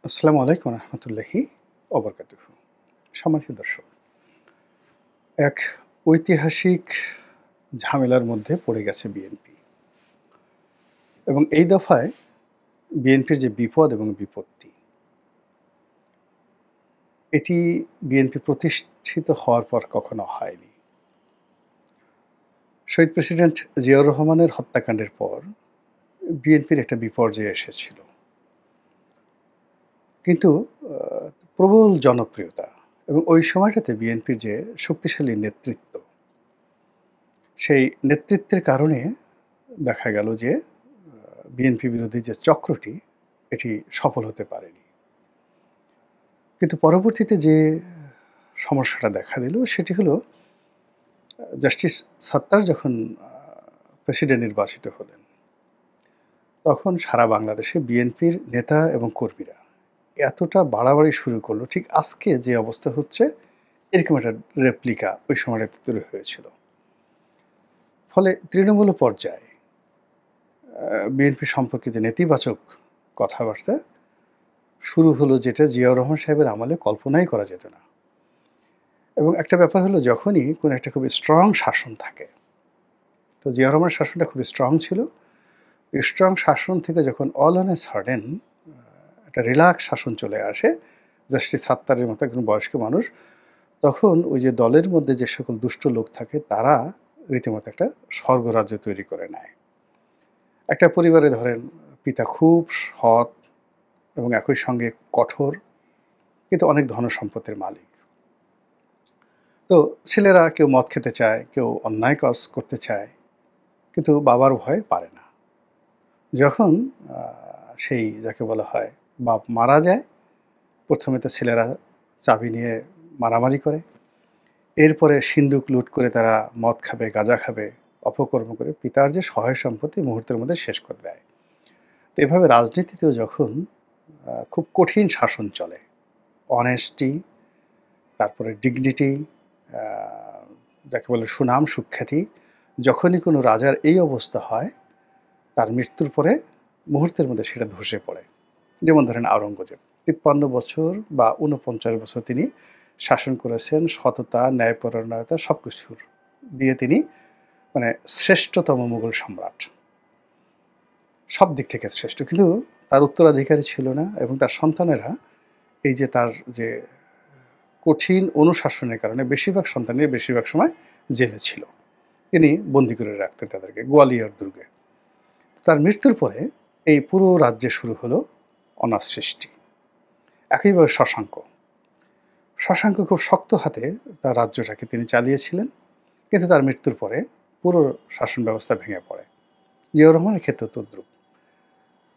আসসালামু আলাইকুম রহমতুল্লাহি ওবরকাতুহু। সম্মানিত দর্শক, এক ঐতিহাসিক ঝামেলার মধ্যে পড়ে গেছে বিএনপি এবং এই দফায় বিএনপির যে বিপদ এবং বিপত্তি, এটি বিএনপি প্রতিষ্ঠিত হওয়ার পর কখনো হয়নি। শহীদ প্রেসিডেন্ট জিয়াউর রহমানের হত্যাকাণ্ডের পর বিএনপির একটা বিপর্যয় এসেছিল, কিন্তু প্রবল জনপ্রিয়তা এবং ওই সময়টাতে বিএনপির যে শক্তিশালী নেতৃত্ব, সেই নেতৃত্বের কারণে দেখা গেল যে বিএনপি বিরোধী যে চক্রটি, এটি সফল হতে পারেনি। কিন্তু পরবর্তীতে যে সমস্যাটা দেখা দিল সেটি হলো জাস্টিস সাত্তার যখন প্রেসিডেন্ট নির্বাচিত হলেন, তখন সারা বাংলাদেশে বিএনপির নেতা এবং কর্মীরা এতটা বাড়াবাড়ি শুরু করলো, ঠিক আজকে যে অবস্থা হচ্ছে এরকম একটা রেপ্লিকা ওই সময়টাতে তৈরি হয়েছিল। ফলে তৃণমূল পর্যায়ে বিএনপি সম্পর্কে যে নেতিবাচক কথাবার্তা শুরু হলো, যেটা জিয়াউর রহমান সাহেবের আমলে কল্পনাই করা যেত না। এবং একটা ব্যাপার হলো, যখনই কোনো একটা খুবই স্ট্রং শাসন থাকে, তো জিয়াউর রহমানের শাসনটা খুবই স্ট্রং ছিল। স্ট্রং শাসন থেকে যখন অল অন এ সাডেন একটা রিল্যাক্স শাসন চলে আসে, জাস্টিস সাত্তারের মতো একজন বয়স্ক মানুষ, তখন ওই যে দলের মধ্যে যে সকল দুষ্ট লোক থাকে তারা রীতিমতো একটা স্বর্গরাজ্য তৈরি করে নেয়। একটা পরিবারে ধরেন পিতা খুব সৎ এবং একই সঙ্গে কঠোর, কিন্তু অনেক ধনসম্পত্তির মালিক। তো ছেলেরা কেউ মদ খেতে চায়, কেউ অন্যায় কাজ করতে চায়, কিন্তু বাবার ভয়ে পারে না। যখন সেই যাকে বলা হয় বাপ মারা যায়, প্রথমে তো ছেলেরা চাবি নিয়ে মারামারি করে, এরপরে সিন্দুক লুট করে তারা মদ খাবে, গাঁজা খাবে, অপকর্ম করে পিতার যে সহায় সম্পত্তি মুহূর্তের মধ্যে শেষ করে দেয়। তো এভাবে রাজনীতিতেও যখন খুব কঠিন শাসন চলে, অনেস্টি, তারপরে ডিগনিটি, যাকে বলে সুনাম সুখ্যাতি, যখনই কোনো রাজার এই অবস্থা হয়, তার মৃত্যুর পরে মুহূর্তের মধ্যে সেটা ধসে পড়ে। যেমন ধরেন আওরঙ্গজেব ৫৩ বছর বা ৪৯ বছর তিনি শাসন করেছেন, সততা, ন্যায়পরায়ণতা সব কিছুর দিয়ে তিনি মানে শ্রেষ্ঠতম মুঘল সম্রাট, সব দিক থেকে শ্রেষ্ঠ। কিন্তু তার উত্তরাধিকারী ছিল না, এবং তার সন্তানেরা এই যে তার যে কঠিন অনুশাসনের কারণে বেশিরভাগ সন্তানের বেশিরভাগ সময় জেলে ছিল। তিনি বন্দি করে রাখতেন তাদেরকে গোয়ালিয়র দুর্গে। তার মৃত্যুর পরে এই পুরো রাজ্যে শুরু হলো অনাথ সৃষ্টি। একইভাবে শশাঙ্ক খুব শক্ত হাতে তার রাজ্যটাকে তিনি চালিয়েছিলেন, কিন্তু তার মৃত্যুর পরে পুরো শাসন ব্যবস্থা ভেঙে পড়ে। জিয়াউর রহমানের ক্ষেত্রে তদ্রুপ।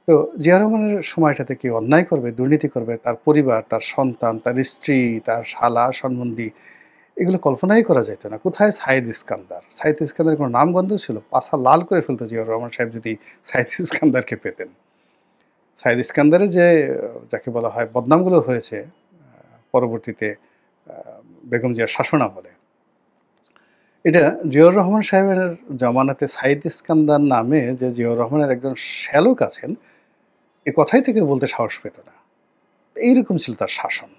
তো জিয়া রহমানের সময়টাতে কেউ অন্যায় করবে, দুর্নীতি করবে, তার পরিবার, তার সন্তান, তার স্ত্রী, তার শালা সম্বন্ধী, এগুলো কল্পনাই করা যেত না। কোথায় সাইদ ইস্কান্দার? সাইদ ইস্কান্দারের কোনো নামগন্ধ ছিল? পাছা লাল করে ফেলতো জিয়াউর রহমান সাহেব যদি সাইদ ইস্কান্দারকে পেতেন। সাইদ ইস্কান্দারের যে যাকে বলা হয় বদনামগুলো হয়েছে পরবর্তীতে বেগম জিয়ার শাসনামলে, এটা জিয়াউর রহমান সাহেবের জমানাতে সাইদ ইস্কান্দার নামে যে জিয়াউর রহমানের একজন শ্যালক আছেন, এ কথাই থেকে বলতে সাহস পেত না। এইরকম ছিল তার শাসন।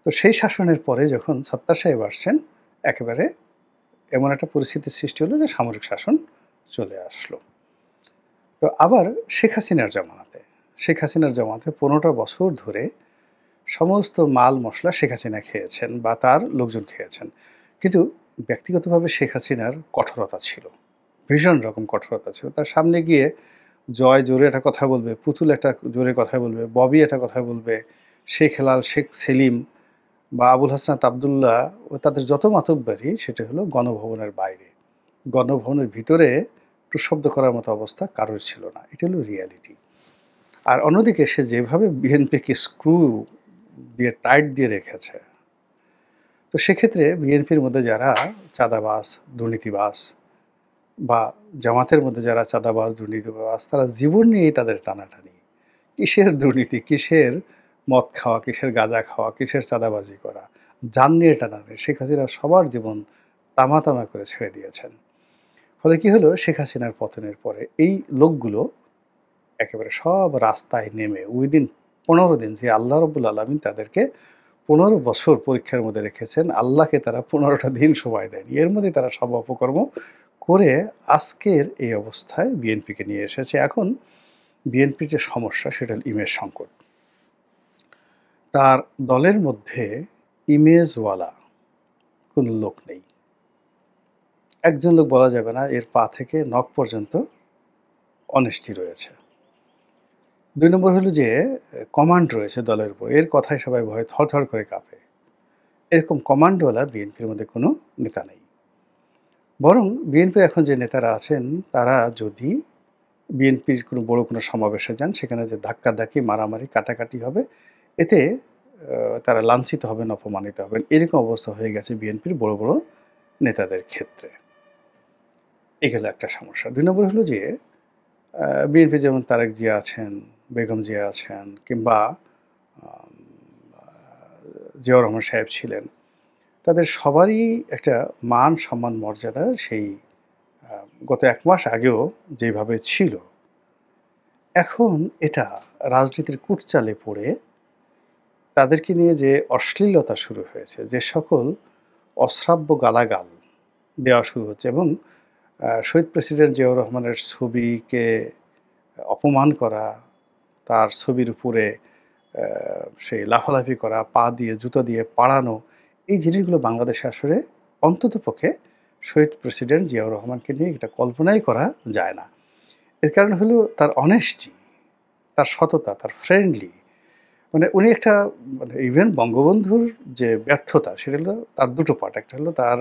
তো সেই শাসনের পরে যখন সাত্তার সাহেব আসছেন, একেবারে এমন একটা পরিস্থিতির সৃষ্টি হলো যে সামরিক শাসন চলে আসলো। তো আবার শেখ হাসিনার জামানাতে ১৫টা বছর ধরে সমস্ত মাল মশলা শেখ হাসিনা খেয়েছেন বা তার লোকজন খেয়েছেন। কিন্তু ব্যক্তিগতভাবে শেখ হাসিনার কঠোরতা ছিল, ভীষণ রকম কঠোরতা ছিল। তার সামনে গিয়ে জয় জোরে একটা কথা বলবে, পুতুল একটা জোরে কথা বলবে, ববি একটা কথা বলবে, শেখ হেলাল, শেখ সেলিম বা আবুল হাসনাত আবদুল্লাহ ও তাদের যত মাতব্বরি, সেটা হলো গণভবনের বাইরে। গণভবনের ভিতরে টুশব্দ করার মতো অবস্থা কারোর ছিল না। এটা হলো রিয়ালিটি। আর অন্যদিকে সে যেভাবে বিএনপিকে স্ক্রু দিয়ে টাইট দিয়ে রেখেছে, তো সেক্ষেত্রে বিএনপির মধ্যে যারা চাঁদাবাজ, দুর্নীতিবাজ, বা জামাতের মধ্যে যারা চাঁদাবাজ, দুর্নীতিবাজ, তারা জীবন নিয়েই তাদের টানাটানি। কিসের দুর্নীতি, কিসের মদ খাওয়া, কিসের গাঁজা খাওয়া, কিসের চাঁদাবাজি করা, জান নিয়ে টানাটানি। শেখ হাসিনা সবার জীবন তামা তামা করে ছেড়ে দিয়েছেন। ফলে কি হলো, শেখ হাসিনার পতনের পরে এই লোকগুলো একেবারে সব রাস্তায় নেমে উইদিন 15 দিন যে আল্লাহ রাব্বুল আলামিন তাদেরকে 15 বছর পরীক্ষার মধ্যে রেখেছেন, আল্লাহকে তারা 15টা দিন সময় দেয়নি। এর মধ্যে তারা সব অপকর্ম করে আজকের এই অবস্থায় বিএনপিকে নিয়ে এসেছে। এখন বিএনপির যে সমস্যা সেটা হল ইমেজ সংকট। তার দলের মধ্যে ইমেজওয়ালা কোনো লোক নেই। একজন লোক বলা যাবে না এর পা থেকে নখ পর্যন্ত অনেস্টি রয়েছে। ২ নম্বর হলো যে কমান্ড রয়েছে দলের উপর। এর কথায় সবাই ভয়ে থরথর করে কাঁপে। এরকম কমান্ডওয়ালা বিএনপির মধ্যে কোনো নেতা নেই। বরং বিএনপির এখন যে নেতারা আছেন তারা যদি বিএনপির কোনো বড় কোনো সমাবেশে যান সেখানে যে ধাক্কাধাক্কি, মারামারি, কাটাকাটি হবে এতে তারা লাঞ্ছিত হবেন, অপমানিত হবেন। এরকম অবস্থা হয়ে গেছে বিএনপির বড়, বড় নেতাদের ক্ষেত্রে। এই গেল একটা সমস্যা। ২ নম্বর হলো যে বিএনপি যেমন তারেক জিয়া আছেন, বেগম জিয়া আছেন কিংবা আম আ জিয়াউর রহমান সাহেব ছিলেন। তাদের সবারই একটা মান, সম্মান, মর্যাদা সেই আ গত ১ মাস আগেও যেভাবে ছিল, এখন এটা রাজনীতির কূটচালে পড়ে তাদেরকে নিয়ে যে অশ্লীলতা শুরু হয়েছে, যে সকল অশ্রাব্য গালাগাল দেওয়া শুরু হচ্ছে এবং শহীদ প্রেসিডেন্ট জিয়াউর রহমানের ছবিকে অপমান করা, তার ছবির উপরে সেই লাফালাফি করা, পা দিয়ে, জুতো দিয়ে পাড়ানো, এই জিনিসগুলো বাংলাদেশে আসলে অন্ততপক্ষে শহীদ প্রেসিডেন্ট জিয়াউর রহমানকে নিয়ে এটা কল্পনাই করা যায় না। এর কারণ হলো তার অনেস্টি, তার সততা, তার ফ্রেন্ডলি। মানে উনি একটা মানে ইভেন বঙ্গবন্ধুর যে ব্যর্থতা সেটা হলো তার ২ টো পার্ট। একটা হলো তার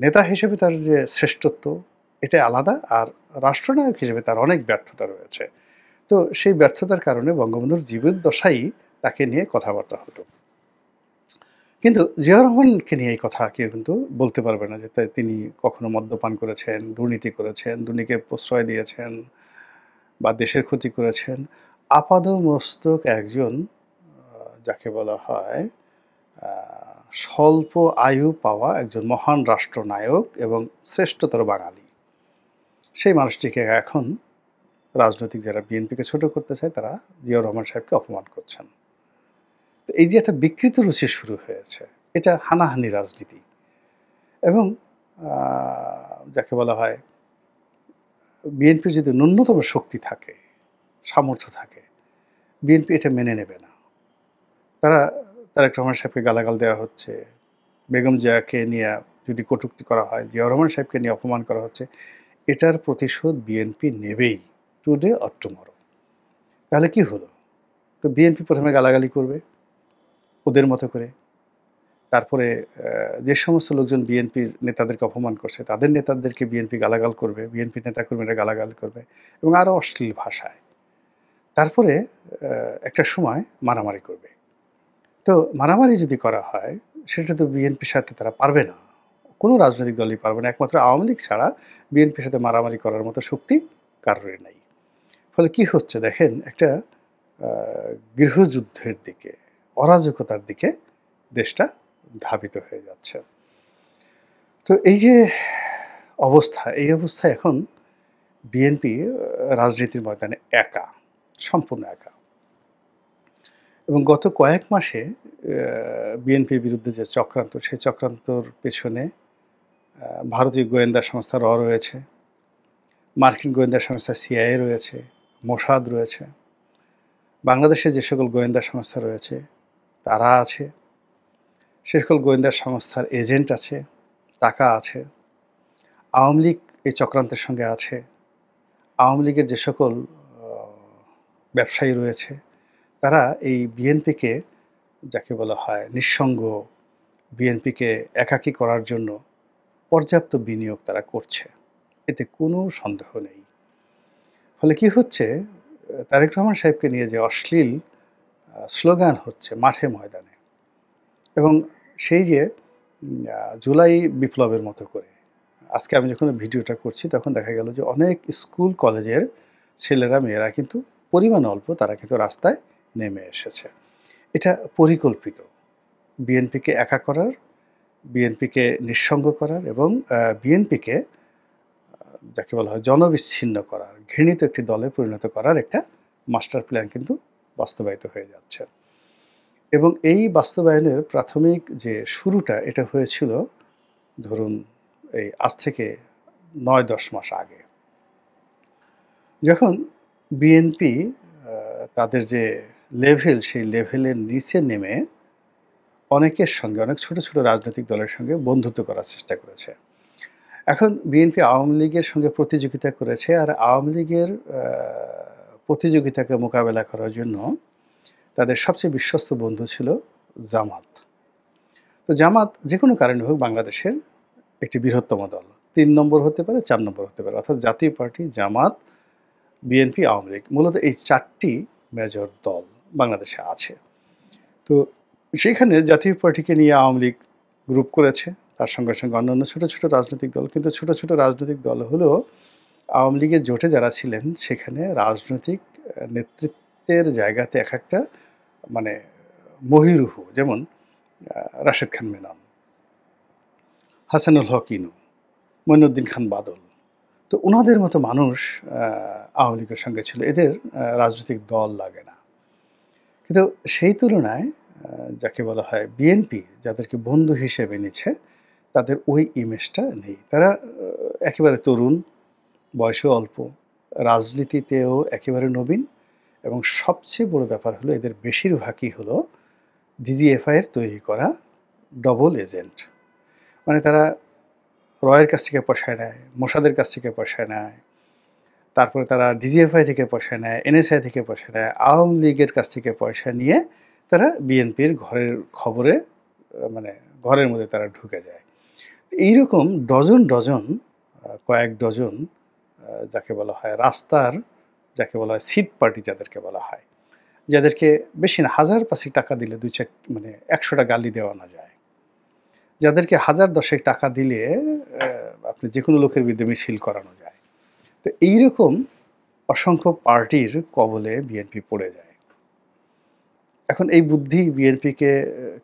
নেতা হিসেবে তার যে শ্রেষ্ঠত্ব এটা আলাদা, আর রাষ্ট্রনায়ক হিসেবে তার অনেক ব্যর্থতা রয়েছে। তো সেই ব্যর্থতার কারণে বঙ্গবন্ধুর জীবদ্দশায়ই তাকে নিয়ে কথাবার্তা হতো। কিন্তু জিয়াউর রহমানকে নিয়ে এই কথা কেউ কিন্তু বলতে পারবে না যে তিনি কখনো মদ্যপান করেছেন, দুর্নীতি করেছেন, দুর্নীতিকে প্রশ্রয় দিয়েছেন বা দেশের ক্ষতি করেছেন। আপাদমস্তক একজন যাকে বলা হয় আ স্বল্প আয়ু পাওয়া একজন মহান রাষ্ট্রনায়ক এবং শ্রেষ্ঠতর বাঙালি। সেই মানুষটিকে এখন রাজনৈতিক যারা বিএনপিকে ছোট করতে চায় তারা জিয়াউর রহমান সাহেবকে অপমান করছেন। তো এই যে একটা বিকৃত রুচি শুরু হয়েছে, এটা হানাহানি রাজনীতি এবং আ যাকে বলা হয় বিএনপির যদি ন্যূনতম শক্তি থাকে, সামর্থ্য থাকে, বিএনপি এটা মেনে নেবে না। তারা তারেক রহমান সাহেবকে গালাগাল দেওয়া হচ্ছে, বেগম জিয়াকে নিয়ে যদি কটূক্তি করা হয়, জিয়াউর রহমান সাহেবকে নিয়ে অপমান করা হচ্ছে, এটার প্রতিশোধ বিএনপি নেবেই, টুডে অর টুমরো। তাহলে কি হলো? তো বিএনপি ১ম এ গালাগালি করবে ওদের মতো করে। তারপরে যে সমস্ত লোকজন বিএনপির নেতাদেরকে অপমান করছে, তাদের নেতাদেরকে বিএনপি গালাগাল করবে, বিএনপির নেতাকর্মীরা গালাগাল করবে এবং আরও অশ্লীল ভাষায়। তারপরে একটা সময় মারামারি করবে। তো মারামারি যদি করা হয়, সেটা তো বিএনপির সাথে তারা পারবে না। কোনো রাজনৈতিক দলই পারবে না। একমাত্র আওয়ামী লীগ ছাড়া বিএনপির সাথে মারামারি করার মতো শক্তি কারোরই নাই। ফলে কি হচ্ছে দেখেন, একটা আ গৃহযুদ্ধের দিকে, অরাজকতার দিকে দেশটা ধাবিত হয়ে যাচ্ছে। তো এই যে অবস্থা, এই অবস্থায় এখন বিএনপি রাজনীতির ময়দানে একা, সম্পূর্ণ একা। এবং গত কয়েক মাসে বিএনপির বিরুদ্ধে যে চক্রান্ত, সেই চক্রান্তর পেছনে ভারতীয় গোয়েন্দা সংস্থা রয়েছে, মার্কিন গোয়েন্দা সংস্থা সিআইএ রয়েছে, মোসাদ রয়েছে। বাংলাদেশে যে সকল গোয়েন্দা সংস্থা রয়েছে তারা আছে। সে সকল গোয়েন্দা সংস্থার এজেন্ট আছে, টাকা আছে। আওয়ামী লীগ এই চক্রান্তের সঙ্গে আছে। আওয়ামী লীগের যে সকল আ ব্যবসায়ী রয়েছে তারা এই বিএনপিকে যাকে বলা হয় নিঃসঙ্গ, বিএনপিকে একাকী করার জন্য পর্যাপ্ত বিনিয়োগ তারা করছে। এতে কোনো সন্দেহ নেই। ফলে কি হচ্ছে, তারেক রহমান সাহেবকে নিয়ে যে অশ্লীল স্লোগান হচ্ছে মাঠে ময়দানে এবং সেই যে জুলাই বিপ্লবের মতো করে আজকে আমি যখন ভিডিওটা করছি তখন দেখা গেল যে অনেক স্কুল কলেজের ছেলেরা মেয়েরা কিন্তু পরিমাণ অল্প তারা কিন্তু রাস্তায় নেমে এসেছে। এটা পরিকল্পিত। বিএনপিকে একা করার, বিএনপিকে নিঃসঙ্গ করার এবং বিএনপিকে যাকে বলা হয় জনবিচ্ছিন্ন করার, ঘৃণিত একটি দলে পরিণত করার একটা মাস্টার প্ল্যান কিন্তু বাস্তবায়িত হয়ে যাচ্ছে। এবং এই বাস্তবায়নের প্রাথমিক যে শুরুটা এটা হয়েছিল ধরুন এই আজ থেকে ৯-১০ মাস আগে। যখন বিএনপি তাদের যে লেভেল সেই লেভেলের নিচে নেমে অনেকের সঙ্গে অনেক ছোট, ছোট রাজনৈতিক দলের সঙ্গে বন্ধুত্ব করার চেষ্টা করেছে। এখন বিএনপি আওয়ামী লীগের সঙ্গে প্রতিযোগিতা করেছে আর আওয়ামী লীগের প্রতিযোগিতাকে মোকাবেলা করার জন্য তাদের সবচেয়ে বিশ্বস্ত বন্ধু ছিল জামাত। তো জামাত যেকোনো কারণে হোক বাংলাদেশের একটি বৃহত্তম দল। ৩ নম্বর হতে পারে, ৪ নম্বর হতে পারে। অর্থাৎ জাতীয় পার্টি, জামাত, বিএনপি, আওয়ামী লীগ মূলত এই ৪ টি মেজর দল বাংলাদেশে আছে। তো সেখানে জাতীয় পার্টিকে নিয়ে আওয়ামী লীগ গ্রুপ করেছে। তার সঙ্গে, সঙ্গে অন্যান্য ছোট, ছোট রাজনৈতিক দল। কিন্তু ছোট, ছোট রাজনৈতিক দল হলেও আওয়ামী লীগের জোটে যারা ছিলেন সেখানে রাজনৈতিক নেতৃত্বের জায়গাতে একেকটা মানে মহীরুহ যেমন রাশেদ খান মেনন, হাসানুল হক ইনু, মঈনুদ্দিন খান বাদল। তো উনাদের মতো মানুষ আওয়ামী লীগের সঙ্গে ছিল। এদের রাজনৈতিক দল লাগে না। কিন্তু সেই তুলনায় যাকে বলা হয় বিএনপি যাদেরকে বন্ধু হিসেবে নিচ্ছে তাদের ওই ইমেজটা নেই। তারা একেবারে তরুণ, বয়সও অল্প, রাজনীতিতেও একেবারে নবীন এবং সবচেয়ে বড় ব্যাপার হলো এদের বেশিরভাগই হলো ডিজিএফআই এর তৈরি করা ডবল এজেন্ট। মানে তারা রয়ের কাছ থেকে পয়সা নেয়, মোসাদের কাছ থেকে পয়সা নেয়, তারপরে তারা ডিজিএফআই থেকে পয়সা নেয়, এনএসআই থেকে পয়সা নেয়, আওয়ামী লীগের কাছ থেকে পয়সা নিয়ে তারা বিএনপির ঘরের খবরে মানে ঘরের মধ্যে তারা ঢুকে যায়। এইরকম ডজন ডজন কয়েক ডজন যাকে বলা হয় রাস্তার যাকে বলা হয় সিট পার্টি যাদেরকে বলা হয়, যাদেরকে বেশি না ১,০০০-৫০০ টাকা দিলে ২-৪ মানে ১০০টা গালি দেওয়ানো যায়, যাদেরকে ১,০০০-১০০০ টাকা দিলে আপনি যেকোনো লোকের বিরুদ্ধে মিছিল করানো যায়। তো এইরকম অসংখ্য পার্টির কবলে বিএনপি পড়ে যায়। এখন এই বুদ্ধি বিএনপিকে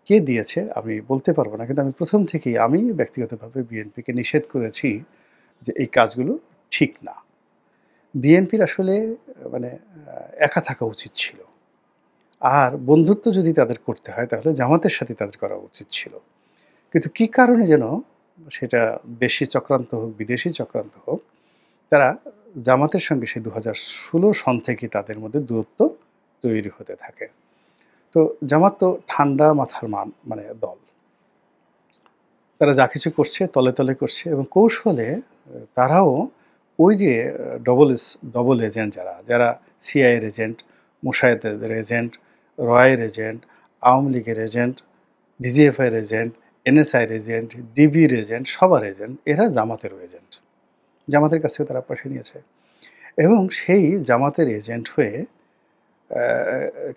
কে দিয়েছে আমি বলতে পারবো না, কিন্তু আমি প্রথম থেকেই আমি ব্যক্তিগতভাবে বিএনপিকে নিষেধ করেছি যে এই কাজগুলো ঠিক না। বিএনপির আসলে মানে একা থাকা উচিত ছিল। আর বন্ধুত্ব যদি তাদের করতে হয় তাহলে জামাতের সাথে তাদের করা উচিত ছিল। কিন্তু কী কারণে যেন সেটা দেশি চক্রান্ত হোক, বিদেশি চক্রান্ত হোক, তারা জামাতের সঙ্গে সেই ২০১৬ সন থেকেই তাদের মধ্যে দূরত্ব তৈরি হতে থাকে। তো জামাত তো ঠান্ডা মাথার মানে দল। তারা যা কিছু করছে তলে, তলে করছে এবং কৌশলে তারাও ওই যে ডবল এজেন্ট যারা সিআইএর এজেন্ট, মোসায়েদের এজেন্ট, রয়ের এজেন্ট, আওয়ামী লীগের এজেন্ট, ডিজিএফআইয়ের এজেন্ট, এনএসআইয়ের এজেন্ট, ডিবির এজেন্ট, সবার এজেন্ট, এরা জামাতেরও এজেন্ট। জামাতের কাছ থেকে তারা পয়সা নিয়েছে এবং সেই জামাতের এজেন্ট হয়ে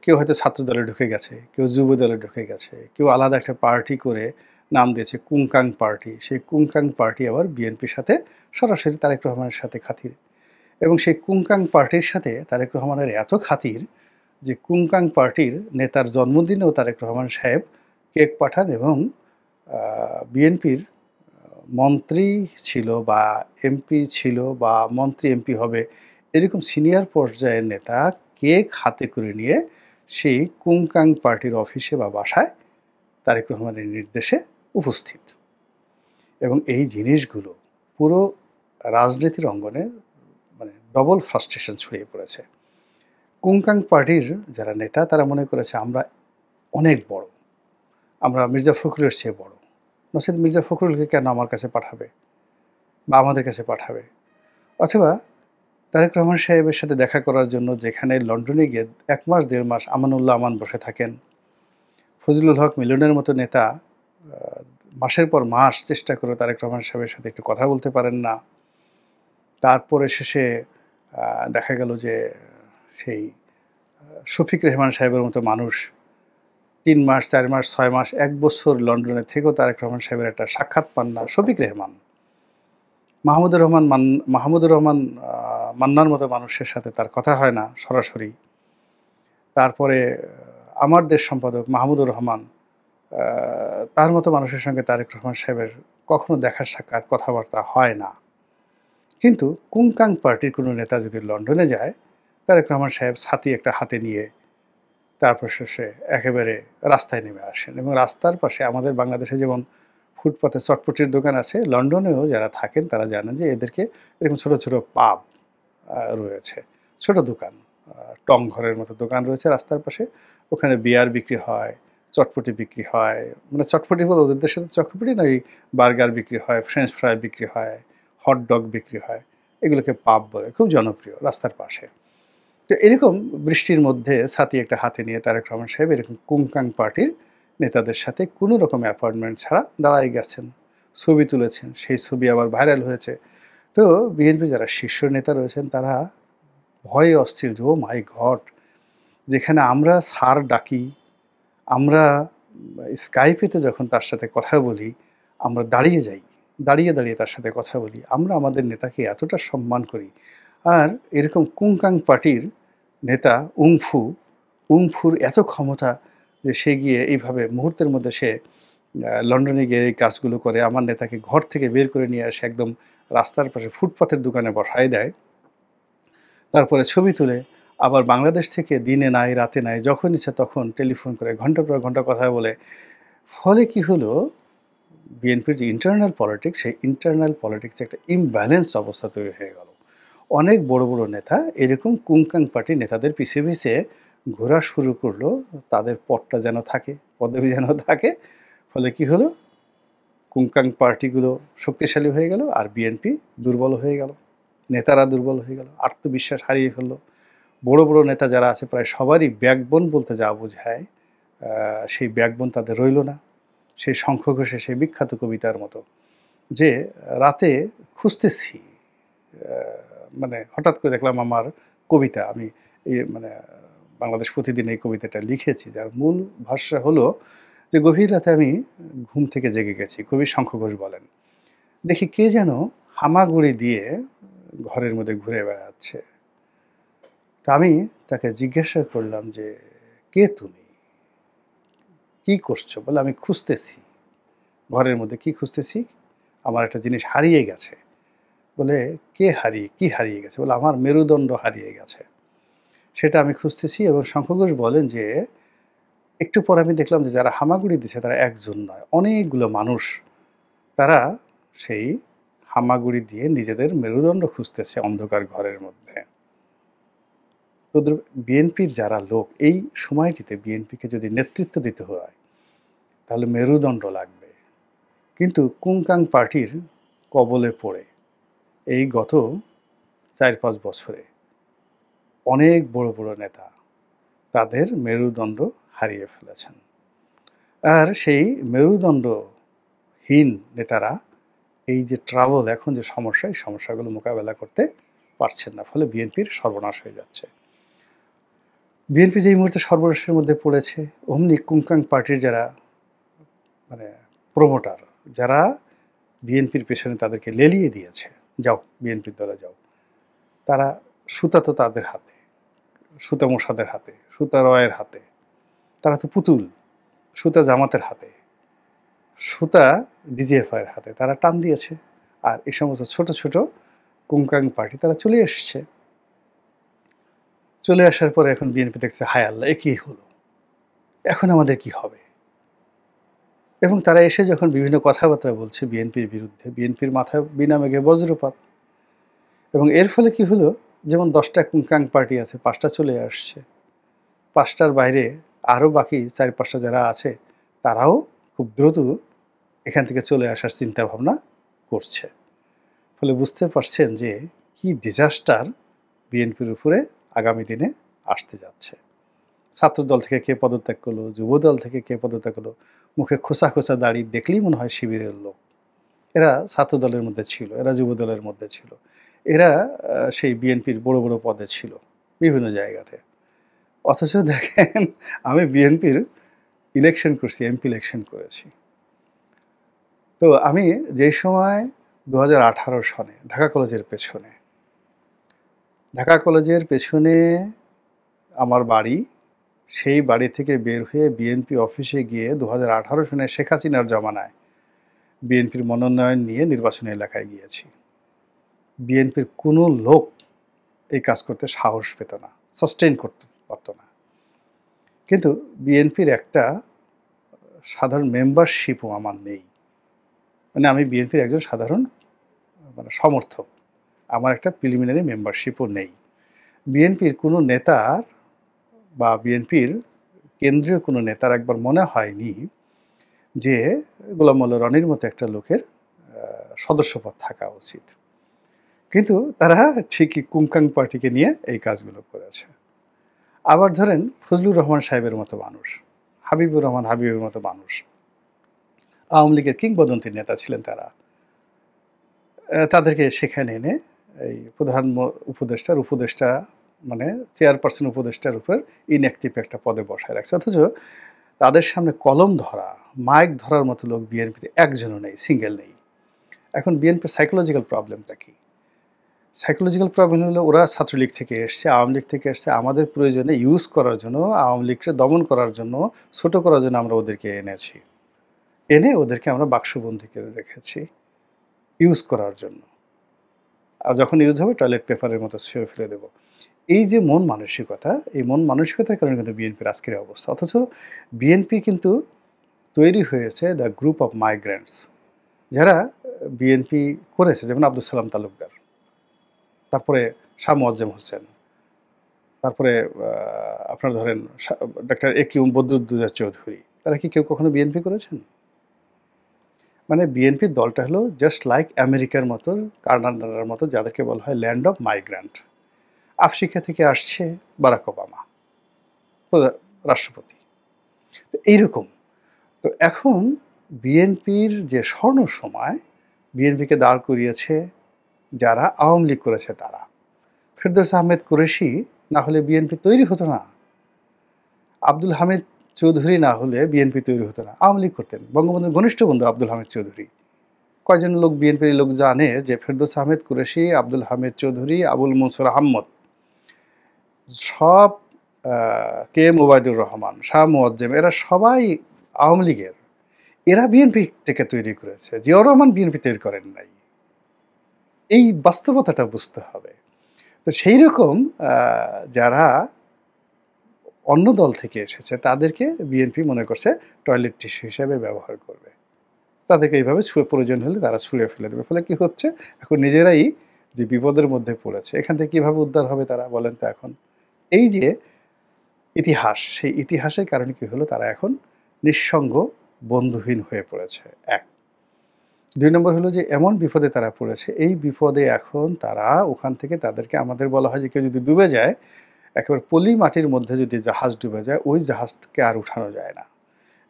কেউ হয়তো ছাত্র দলে ঢুকে গেছে, কেউ যুব দলে ঢুকে গেছে, কেউ আলাদা একটা পার্টি করে নাম দিয়েছে কুংকাং পার্টি। সেই কুংকাং পার্টি আবার বিএনপির সাথে সরাসরি তারেক রহমানের সাথে খাতির এবং সেই কুংকাং পার্টির সাথে তারেক রহমানের এত খাতির যে কুংকাং পার্টির নেতার জন্মদিনেও তারেক রহমান সাহেব কেক পাঠান এবং বিএনপির মন্ত্রী ছিল বা এমপি ছিল বা মন্ত্রী এমপি হবে এরকম সিনিয়র পর্যায়ের নেতা কেক হাতে করে নিয়ে সেই কুংকাং পার্টির অফিসে বা বাসায় তারেক রহমানের নির্দেশে উপস্থিত। এবং এই জিনিসগুলো পুরো রাজনীতির অঙ্গনে মানে ডবল ফ্রাস্ট্রেশন ছড়িয়ে পড়েছে। কুংকাং পার্টির যারা নেতা তারা মনে করেছে আমরা অনেক বড়, আমরা মির্জা ফখরুলের চেয়ে বড়, নচেত মির্জা ফখরুলকে কেন আমার কাছে পাঠাবে বা আমাদের কাছে পাঠাবে। অথবা তারেক রহমান সাহেবের সাথে দেখা করার জন্য যেখানে লন্ডনে গিয়ে ১ মাস ১.৫ মাস আমানুল্লাহ আমান বসে থাকেন, ফজলুল হক মিলনের মতো নেতা মাসের পর মাস চেষ্টা করে তারেক রহমান সাহেবের সাথে একটু কথা বলতে পারেন না। তারপরে শেষে দেখা গেল যে সেই শফিক রেহমান সাহেবের মতো মানুষ ৩ মাস, ৪ মাস, ৬ মাস, ১ বছর লন্ডনে থেকেও তারেক রহমান সাহেবের একটা সাক্ষাৎ পান না। শফিক রেহমান, মাহমুদুর রহমান মান্নার মতো মানুষের সাথে তার কথা হয় না সরাসরি। তারপরে আমার দেশ সম্পাদক মাহমুদুর রহমান, তার মতো মানুষের সঙ্গে তারেক রহমান সাহেবের কখনো দেখা সাক্ষাৎ কথাবার্তা হয় না। কিন্তু কুংকাং পার্টির কোনো নেতা যদি লন্ডনে যায় তারেক রহমান সাহেব ছাতি একটা হাতে নিয়ে তারপর শেষে একেবারে রাস্তায় নেমে আসেন এবং রাস্তার পাশে আমাদের বাংলাদেশে যেমন ফুটপাতে চটপটির দোকান আছে, লন্ডনেও যারা থাকেন তারা জানেন যে এদেরকে এরকম ছোট, ছোট পাব রয়েছে। ছোট দোকান, টং ঘরের মতো দোকান রয়েছে রাস্তার পাশে। ওখানে বিয়ার বিক্রি হয়, চটপটি বিক্রি হয়। মানে চটপটি বলতে ওদের দেশে তো চটপটি না, ওই বার্গার বিক্রি হয়, ফ্রেঞ্চ ফ্রাই বিক্রি হয়, হট ডগ বিক্রি হয়। এগুলোকে পাব বলে। খুব জনপ্রিয় রাস্তার পাশে। তো এরকম বৃষ্টির মধ্যে ছাতি একটা হাতে নিয়ে তারেক রহমান সাহেব এরকম কুংকাং পার্টির নেতাদের সাথে কোনো রকম অ্যাপয়েন্টমেন্ট ছাড়া দাঁড়ায় গেছেন, ছবি তুলেছেন, সেই ছবি আবার ভাইরাল হয়েছে। তো বিএনপি যারা শীর্ষ নেতা রয়েছেন তারা ভয়ে অস্থির যে ও মাই গড, যেখানে আমরা স্যার ডাকি, আমরা স্কাইপেতে যখন তার সাথে কথা বলি আমরা দাঁড়িয়ে যাই, দাঁড়িয়ে দাঁড়িয়ে তার সাথে কথা বলি, আমরা আমাদের নেতাকে এতটা সম্মান করি, আর এরকম কুংকাং পার্টির নেতা উংফুর এত ক্ষমতা যে সে গিয়ে এইভাবে মুহূর্তের মধ্যে সে লন্ডনে গিয়ে এই কাজগুলো করে, আমার নেতাকে ঘর থেকে বের করে নিয়ে আসে একদম রাস্তার পাশে ফুটপাথের দোকানে বসায় দেয়, তারপরে ছবি তুলে আবার বাংলাদেশ থেকে দিনে নাই রাতে নাই যখন ইচ্ছা তখন টেলিফোন করে ঘন্টার পর ঘন্টা কথা বলে। ফলে কি হলো, বিএনপির যে ইন্টারনাল পলিটিক্স, সেই ইন্টারনাল পলিটিক্সে একটা ইমব্যালেন্স অবস্থা তৈরি হয়ে গেল। অনেক বড় বড় নেতা এরকম কুংকাং পার্টির নেতাদের পিছে পিছে ঘোরা শুরু করলো, তাদের পদটা যেন থাকে, পদবি যেন থাকে। ফলে কি হলো, কুংকাং পার্টিগুলো শক্তিশালী হয়ে গেল আর বিএনপি দুর্বল হয়ে গেল, নেতারা দুর্বল হয়ে গেল, আত্মবিশ্বাস হারিয়ে ফেললো। বড় বড় নেতা যারা আছে প্রায় সবারই ব্যাকবোন বলতে যা বোঝায় সেই ব্যাকবোন তাদের রইল না। সেই শঙ্খ ঘোষে সেই বিখ্যাত কবিতার মতো যে রাতে খুঁজতেছি, মানে হঠাৎ করে দেখলাম আমার কবিতা, আমি এই মানে বাংলাদেশ প্রতিদিন এই কবিতাটা লিখেছি, যার মূল ভাষা হলো যে গভীর রাতে আমি ঘুম থেকে জেগে গেছি, কবি শঙ্খ ঘোষ বলেন, দেখি কে যেন হামাগুড়ি দিয়ে ঘরের মধ্যে ঘুরে বেড়াচ্ছে। তা আমি তাকে জিজ্ঞাসা করলাম যে কে তুমি, কি করছো? বলে আমি খুঁজতেছি, ঘরের মধ্যে কি খুঁজতেছি, আমার একটা জিনিস হারিয়ে গেছে। বলে কি হারিয়ে গেছে? বলে আমার মেরুদণ্ড হারিয়ে গেছে, সেটা আমি খুঁজতেছি। এবং শঙ্খ ঘোষ বলেন যে একটু পর আমি দেখলাম যে যারা হামাগুড়ি দিচ্ছে তারা একজন নয়, অনেকগুলো মানুষ, তারা সেই হামাগুড়ি দিয়ে নিজেদের মেরুদণ্ড খুঁজতেছে অন্ধকার ঘরের মধ্যে। তোদের বিএনপির যারা লোক, এই সময়টিতে বিএনপিকে যদি নেতৃত্ব দিতে হয় তাহলে মেরুদণ্ড লাগবে। কিন্তু কুংকাং পার্টির কবলে পড়ে এই গত ৪-৫ বছরে অনেক বড় বড় নেতা তাদের মেরুদণ্ড হারিয়ে ফেলেছেন। আর সেই মেরুদণ্ডহীন নেতারা এই যে ট্রাবল, এখন যে সমস্যা, এই সমস্যাগুলো মোকাবেলা করতে পারছেন না, ফলে বিএনপির সর্বনাশ হয়ে যাচ্ছে। বিএনপি যে এই মুহূর্তে সর্বনাশের মধ্যে পড়েছে, অমনি কুংকাং পার্টির যারা মানে প্রমোটার, যারা বিএনপির পেছনে তাদেরকে লেলিয়ে দিয়েছে, যাও বিএনপির দলে যাও, তারা সুতা তো তাদের হাতে, সুতা মোসাদের হাতে, সুতা রয়ের হাতে, তারা তো পুতুল, সুতা জামাতের হাতে, সুতা ডিজিএফআইয়ের হাতে, তারা টান দিয়েছে। আর এই সমস্ত ছোট ছোট কুংকাং পার্টি তারা চলে এসছে। চলে আসার পরে এখন বিএনপি দেখছে হায় আল্লাহ, এ কি হলো, এখন আমাদের কি হবে? এবং তারা এসে যখন বিভিন্ন কথাবার্তা বলছে বিএনপির বিরুদ্ধে, বিএনপির মাথায় বিনা মেঘে বজ্রপাত। এবং এর ফলে কি হলো, যেমন 10টা কুংকাং পার্টি আছে, 5টা চলে আসছে, 5টার বাইরে আরও বাকি 4-5টা যারা আছে তারাও খুব দ্রুত এখান থেকে চলে আসার চিন্তা ভাবনা করছে। ফলে বুঝতে পারছেন যে কি ডিজাস্টার বিএনপির উপরে আগামী দিনে আসতে যাচ্ছে। ছাত্রদল থেকে কে পদত্যাগ করলো, যুবদল থেকে কে পদত্যাগ করলো, মুখে খোঁচা খোঁচা দাড়ি দেখলেই মনে হয় শিবিরের লোক। এরা ছাত্রদলের মধ্যে ছিল, এরা যুবদলের মধ্যে ছিল, এরা সেই বিএনপির বড় বড় পদে ছিল বিভিন্ন জায়গাতে। অথচ দেখেন আমি বিএনপির ইলেকশন করছি, এমপি ইলেকশন করেছি। তো আমি যেই সময় 2018 সনে ঢাকা কলেজের পেছনে আমার বাড়ি, সেই বাড়ি থেকে বের হয়ে বিএনপি অফিসে গিয়ে 2018 সনে শেখ হাসিনার জমানায় বিএনপির মনোনয়ন নিয়ে নির্বাচনী এলাকায় গিয়েছি। বিএনপির কোনো লোক এই কাজ করতে সাহস পেত না, সাস্টেইন করতে পারত না। কিন্তু বিএনপির একটা সাধারণ মেম্বারশিপও আমার নেই। মানে আমি বিএনপির একজন সাধারণ সমর্থক। আমার একটা প্রিলিমিনারি মেম্বারশিপও নেই। বিএনপির কোনো নেতার বা বিএনপির কেন্দ্রীয় কোনো নেতার একবার মনে হয়নি যে গোলাম মোল্লা রনির মতো একটা লোকের সদস্যপদ থাকা উচিত। কিন্তু তারা ঠিকই কুংকাং পার্টিকে নিয়ে এই কাজগুলো করেছে। আবার ধরেন ফজলুর রহমান সাহেবের মতো মানুষ, হাবিবুর রহমান হাবিবের মতো মানুষ, আওয়ামী লীগের কিংবদন্তি নেতা ছিলেন তারা। তাদেরকে সেখানে এনে এই প্রধান উপদেষ্টা মানে চেয়ারপারসন উপদেষ্টার উপর ইনঅ্যাক্টিভ একটা পদে বসায় রাখছে। অথচ তাদের সামনে কলম ধরা, মাইক ধরার মতো লোক বিএনপিতে একজনও নেই, সিঙ্গেল নেই। এখন বিএনপির সাইকোলজিক্যাল প্রবলেমটা কি? সাইকোলজিক্যাল প্রবলেম হলো ওরা ছাত্রলীগ থেকে এসছে, আওয়ামী লীগ থেকে এসছে, আমাদের প্রয়োজনে ইউজ করার জন্য, আওয়ামী লীগকে দমন করার জন্য, ছোট করার জন্য আমরা ওদেরকে এনেছি। এনে ওদেরকে আমরা বাক্সবন্দী করে রেখেছি ইউজ করার জন্য। আর যখন ইউজ হবে টয়লেট পেপারের মতো ছুঁড়ে ফেলে দেবো। এই যে মন মানসিকতা, এই মন মানসিকতার কারণে কিন্তু বিএনপির আজকের এই অবস্থা। অথচ বিএনপি কিন্তু তৈরি হয়েছে দ্য গ্রুপ অফ মাইগ্রেন্টস, যারা বিএনপি করেছে, যেমন আব্দুল সালাম তালুকদার, তারপরে শাহ মোয়াজ্জেম হোসেন, তারপরে আপনার ধরেন doctor A Q Badruddoza Chowdhury, তারা কি কেউ কখনো বিএনপি করেছেন? মানে বিএনপির দলটা হলো জাস্ট লাইক আমেরিকার মতো, কানাডার মতো, যাদেরকে বলা হয় ল্যান্ড অফ মাইগ্রান্ট। আফ্রিকা থেকে আসছে বারাক ওবামা, রাষ্ট্রপতি, তো এইরকম। তো এখন বিএনপির যে স্বর্ণ সময়, বিএনপিকে দাঁড় করিয়েছে যারা আওয়ামী লীগ করেছে তারা। ফেরদৌস আহমেদ কুরেশি না হলে বিএনপি তৈরি হতো না, আব্দুল হামিদ চৌধুরী না হলে বিএনপি তৈরি হতো না। আওয়ামী লীগ করতেন বঙ্গবন্ধুর ঘনিষ্ঠ বন্ধু আব্দুল হামিদ চৌধুরী। কয়জন লোক বিএনপির লোক জানে যে ফেরদৌস আহমেদ কুরেশি, আব্দুল হামিদ চৌধুরী, আবুল মনসুর আহমদ, সব কে এম ওবায়দুর রহমান, শাহ মোয়াজ্জেম, এরা সবাই আওয়ামী লীগের। এরা বিএনপিটাকে তৈরি করেছে, জিয়াউর রহমান বিএনপি তৈরি করেন নাই। এই বাস্তবতাটা বুঝতে হবে। তো সেই রকম যারা অন্য দল থেকে এসেছে তাদেরকে বিএনপি মনে করছে টয়লেট টিস্যু হিসেবে ব্যবহার করবে। তাদেরকে এইভাবে প্রয়োজন হলে তারা ছুঁড়ে ফেলে দেবে। ফলে কি হচ্ছে, এখন নিজেরাই যে বিপদের মধ্যে পড়েছে, এখান থেকে কীভাবে উদ্ধার হবে তারা বলেন তো এখন? এই যে ইতিহাস, সেই ইতিহাসের কারণে কী হলো, তারা এখন নিঃসঙ্গ, বন্ধুহীন হয়ে পড়েছে। এক। ২ নম্বর হলো যে এমন বিপদে তারা পড়েছে, এই বিপদে এখন তারা ওখান থেকে তাদেরকে, আমাদের বলা হয় যে কেউ যদি ডুবে যায়, একেবারে পলি মাটির মধ্যে যদি জাহাজ ডুবে যায়, ওই জাহাজকে আর উঠানো যায় না।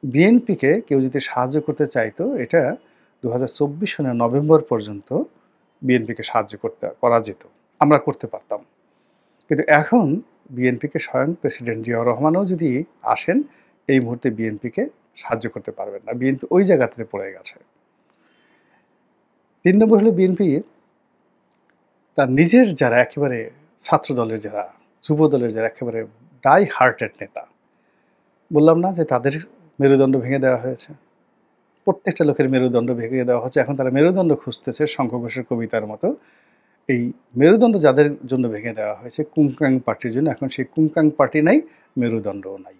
বিএনপিকে কেউ যদি সাহায্য করতে চাইতো, এটা ২০২৪ সনের নভেম্বর পর্যন্ত বিএনপিকে সাহায্য করা যেত, আমরা করতে পারতাম। কিন্তু এখন বিএনপিকে স্বয়ং প্রেসিডেন্ট জিয়াউর রহমানও যদি আসেন, এই মুহূর্তে বিএনপিকে সাহায্য করতে পারবেন না। বিএনপি ওই জায়গাতে পড়ে গেছে। ৩ নম্বর হলো বিএনপি তার নিজের যারা একেবারে ছাত্র দলের, যারা যুব দলের, যারা একেবারে ডাই হার্টেড নেতা, বললাম না যে তাদের মেরুদণ্ড ভেঙে দেওয়া হয়েছে। প্রত্যেকটা লোকের মেরুদণ্ড ভেঙে দেওয়া হচ্ছে। এখন তারা মেরুদণ্ড খুঁজতেছে শঙ্খ ঘোষের কবিতার মতো। এই মেরুদণ্ড যাদের জন্য ভেঙে দেওয়া হয়েছে, কুংকাং পার্টির জন্য, এখন সেই কুংকাং পার্টি নাই, মেরুদণ্ডও নাই,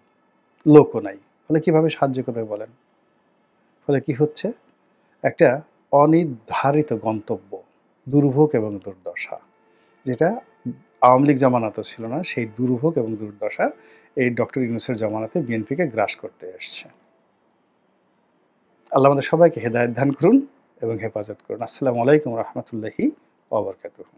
লোকও নাই। ফলে কীভাবে সাহায্য করবে বলেন? ফলে কি হচ্ছে, একটা অনির্ধারিত গন্তব্য, দুর্ভোগ এবং দুর্দশা, যেটা আওয়ামী লীগ জামানাতেও ছিল না, সেই দুর্ভোগ এবং দুর্দশা এই ডক্টর ইউনূসের জামানাতে বিএনপিকে গ্রাস করতে এসছে। আল্লাহ আমাদের সবাইকে হেদায়েত দান করুন এবং হেফাজত করুন। আসসালামু আলাইকুম ওয়া রাহমাতুল্লাহি ওয়া বারাকাতুহু।